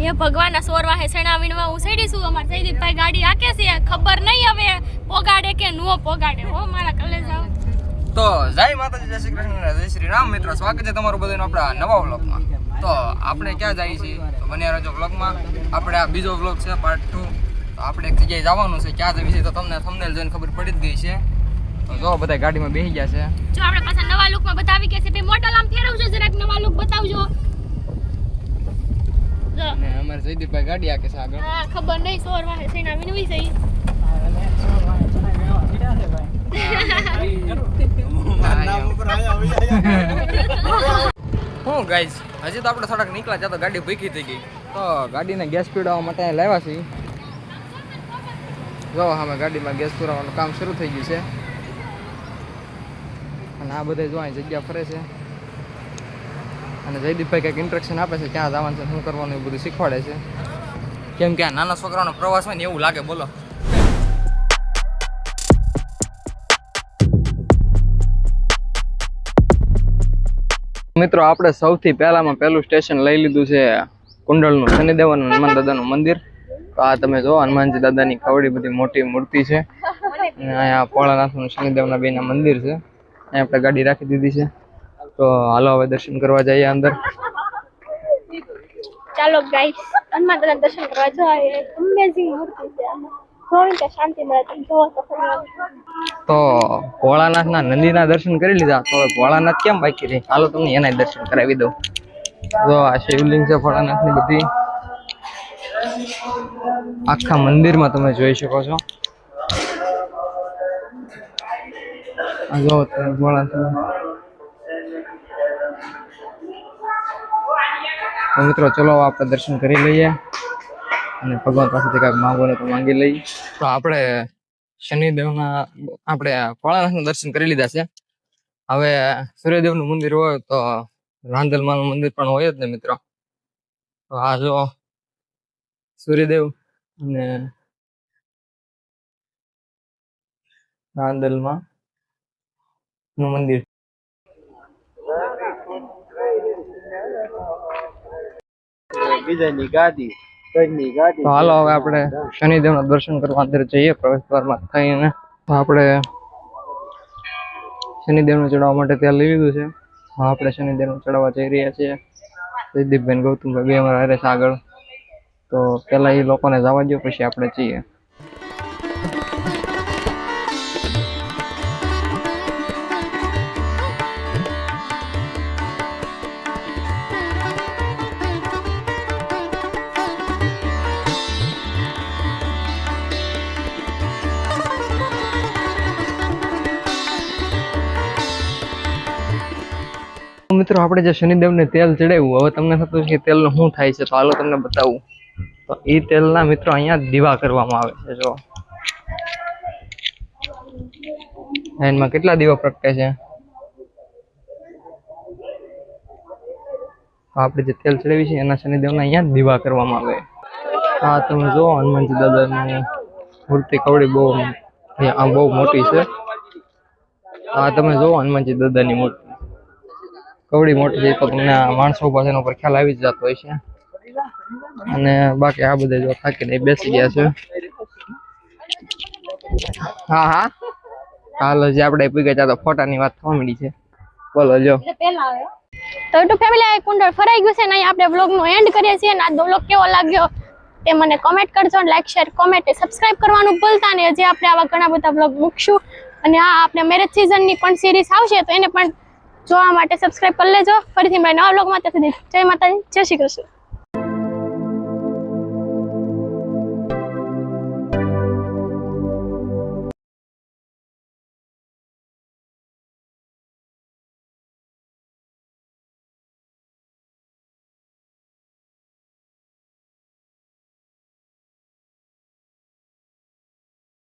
ये भगवान सोरवा है सेना विनवा उसेडीसु અમાર જયદીપભાઈ ગાડી આકે છે ખબર નહીં હવે પોગાડે કે નો પોગાડે હો મારા કલેજ આવ તો જય માતાજી જય શ્રી કૃષ્ણ જય શ્રી રામ મિત્રો સ્વાગત છે તમારું બધાનું આપણા નવા વ્લોગમાં તો આપણે ક્યાં જઈએ છીએ તો બન્યા રહેજો વ્લોગમાં આપણે આ બીજો વ્લોગ છે પાર્ટ 2 તો આપણે એક જગ્યાએ જવાનું છે ક્યાં જઈએ છીએ તો તમને થંબનેલ જોઈને ખબર પડી જ ગઈ છે તો જો બધા ગાડીમાં બેસી ગયા છે જો આપણે પાછા નવા લુકમાં બતાવી કે છે ભાઈ મોડલ આમ ફેરવજો જરાક નવા લુક બતાવજો ને અમાર જયદીપભાઈ ગાડી આકે છે આગળ હા ખબર નહીં સોરવા હે સેના વિનવી છે હું ગાઈસ હજી તો આપણે થોડાક નીકળ્યા ત્યાં તો ગાડી ભૂખી થઈ ગઈ તો ગાડીને ગેસ પીડાવવા માટે લાવ્યા છીએ જો અમે ગાડીમાં ગેસ પુરાવાનું કામ શરૂ થઈ ગયું છે અને આ બધે જો અહીં જગ્યા ફરે છે અને જયદીપભાઈ કંઈક ઇન્સ્ટ્રક્શન આપે છે ક્યાં જવાનું છે શું કરવાનું એ બધું શીખવાડે છે કેમ કે આ નાના છોકરાનો પ્રવાસ હોય ને એવું લાગે બોલો મિત્રો આપણે સૌથી પહેલામાં પહેલું સ્ટેશન લઈ લીધું છે કુંડળનું શનિદેવ અને હનુમાન દાદાનું મંદિર તો આ તમે જો હનુમાનજી દાદાની કવડી બધી મોટી મૂર્તિ છે અને અહીંયા ભોળાનાથનું શનિદેવના બેના મંદિર છે અહીંયા આપણે ગાડી રાખી દીધી છે તો હાલો હવે દર્શન કરવા જઈએ અંદર ચાલો ગાઈસ હનુમાન દાદા દર્શન કરવા જઈએ અમેઝિંગ મૂર્તિ છે જોઈને કે શાંતિ મળે તમે જોવો તો તો ભોળાનાથના નંદીના દર્શન કરી લીધા તો ભોળાનાથ કેમ બાકી રહી હાલો તમને એના દર્શન કરાવી દઉં જો આ શિવલિંગ છે ભોળાનાથની બધી આખા મંદિરમાં તમે જોઈ શકો છો આ જો ભોળાનાથ તો મિત્રો ચલો આપણે દર્શન કરી લઈએ અને ભગવાન પાસેથી કાંઈક માંગો ને તો માંગી લઈએ તો આપણે શનિદેવના આપણે ભોળાનાથનું દર્શન કરી લીધા છે હવે સૂર્યદેવનું મંદિર હોય તો રાંદલમાનું મંદિર પણ હોય જ ને મિત્રો તો આ જો સૂર્યદેવ અને રાંદલમાં નું મંદિર બીજાની ગાદી તો હાલો હવે આપણે શનિદેવના દર્શન કરવા અંદર જઈએ પ્રવેશ દ્વારમાં થઈને તો આપણે શનિદેવને ચડાવવા માટે ત્યાં લઈ લીધું છે આપણે શનિદેવને ચડાવવા જઈ રહ્યા છીએ જયદીપભાઈ ગૌતમભાઈ બે અમારા હારે છે આગળ તો પહેલા એ લોકોને જવા દો પછી આપણે જઈએ મિત્રો આપણે જે શનિદેવને તેલ ચડાવ્યું હવે તમને થતું છે કે તેલનું શું થાય છે તો હાલો તમને બતાવું તો એ તેલના મિત્રો અહીંયા દીવા કરવામાં આવે છે જો એમાં કેટલા દીવા પ્રગટે છે આપણે જે તેલ ચડાવી છે એના શનિદેવના અહીંયા દીવા કરવામાં આવે હા તમે જો હનુમાનજી દાદાની મૂર્તિ કવડી બહુ મોટી છે હા તમે જો હનુમાનજી દાદાની મૂર્તિ કવડી મોટી છે તો તમને માણસો પાસે એના ઉપર ખ્યાલ આવી જ જતો હોય છે અને બાકી આ બધા જો થાકીને બેસી ગયા છે હા હા હાલ હજી આપણે પી ગયા તો ફોટાની વાત થવા માંડી છે બોલો જો તો યુટ્યુબ ફેમિલી આ કુંડળ ફરાઈ ગયું છે ને આપણે વ્લોગનો એન્ડ કરીએ છીએ અને આ વ્લોગ કેવો લાગ્યો તે મને કોમેન્ટ કરજો લાઈક શેર કોમેન્ટ સબસ્ક્રાઇબ કરવાનું ભૂલતા નહીં હજી આપણે આવા ઘણા બધા વ્લોગ મૂકશું અને આ આપણે મેરેજ સિઝનની પણ સિરીઝ આવશે તો એને પણ જોવા માટે સબસ્ક્રાઇબ કરી લેજો ફરીથી મળીએ નવા વ્લોગમાં ત્યાં સુધી જય માતાજી જય શ્રી કૃષ્ણ